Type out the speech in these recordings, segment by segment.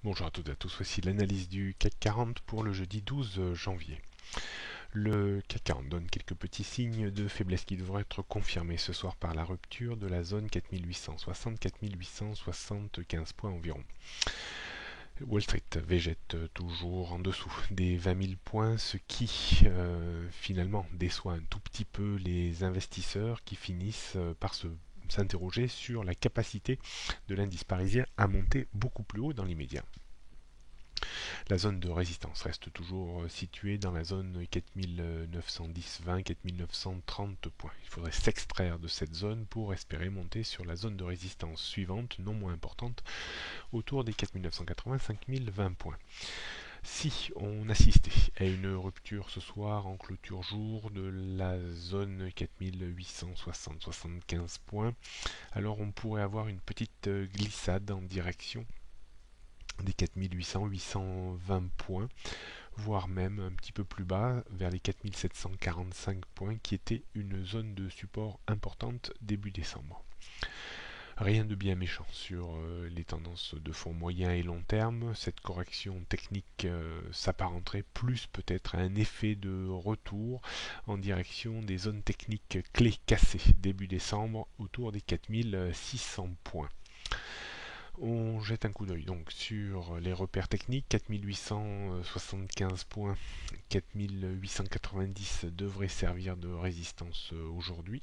Bonjour à toutes et à tous, voici l'analyse du CAC 40 pour le jeudi 12 janvier. Le CAC 40 donne quelques petits signes de faiblesse qui devraient être confirmés ce soir par la rupture de la zone 4860-4875 points environ. Wall Street végète toujours en dessous des 20 000 points, ce qui finalement déçoit un tout petit peu les investisseurs qui finissent par s'interroger sur la capacité de l'indice parisien à monter beaucoup plus haut dans l'immédiat. La zone de résistance reste toujours située dans la zone 4910-20, 4930 points. Il faudrait s'extraire de cette zone pour espérer monter sur la zone de résistance suivante, non moins importante, autour des 4980-5020 points. Si on assistait à une rupture ce soir en clôture jour de la zone 4860-75 points, alors on pourrait avoir une petite glissade en direction des 4800-820 points, voire même un petit peu plus bas, vers les 4745 points, qui était une zone de support importante début décembre. Rien de bien méchant sur les tendances de fond moyen et long terme. Cette correction technique s'apparenterait plus peut-être à un effet de retour en direction des zones techniques clés cassées début décembre autour des 4600 points. On jette un coup d'œil donc sur les repères techniques. 4875 points, 4890 devraient servir de résistance aujourd'hui.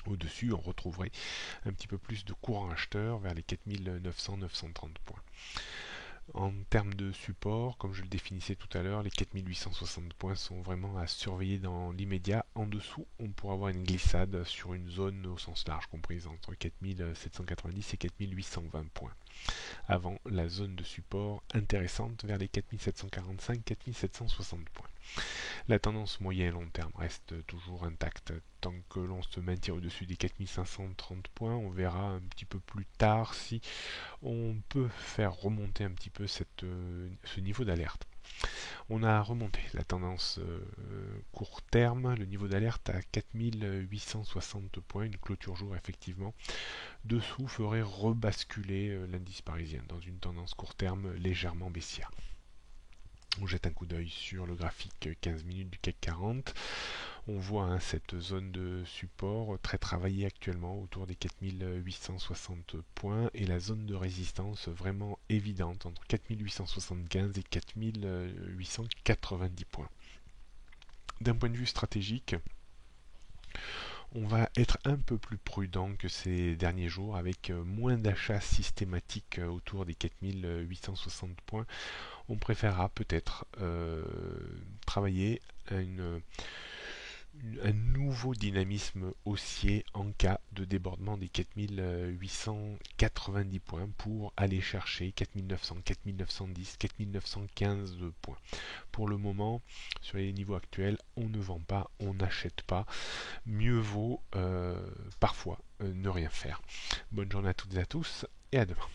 Au-dessus, on retrouverait un petit peu plus de courant acheteur vers les 4900-930 points. En termes de support, comme je le définissais tout à l'heure, les 4860 points sont vraiment à surveiller dans l'immédiat. En dessous, on pourra avoir une glissade sur une zone au sens large comprise entre 4790 et 4820 points, avant la zone de support intéressante vers les 4745-4760 points. La tendance moyen et long terme reste toujours intacte. Tant que l'on se maintient au-dessus des 4530 points, on verra un petit peu plus tard si on peut faire remonter un petit peu ce niveau d'alerte. On a remonté la tendance court terme, le niveau d'alerte à 4860 points, une clôture jour effectivement. Dessous ferait rebasculer l'indice parisien dans une tendance court terme légèrement baissière. On jette un coup d'œil sur le graphique 15 minutes du CAC 40. On voit cette zone de support très travaillée actuellement autour des 4860 points et la zone de résistance vraiment évidente entre 4875 et 4890 points. D'un point de vue stratégique, on va être un peu plus prudent que ces derniers jours avec moins d'achats systématiques autour des 4860 points. On préférera peut-être travailler un nouveau dynamisme haussier en cas de débordement des 4890 points pour aller chercher 4900, 4910, 4915 points. Pour le moment, sur les niveaux actuels, on ne vend pas, on n'achète pas. Mieux vaut parfois ne rien faire. Bonne journée à toutes et à tous et à demain.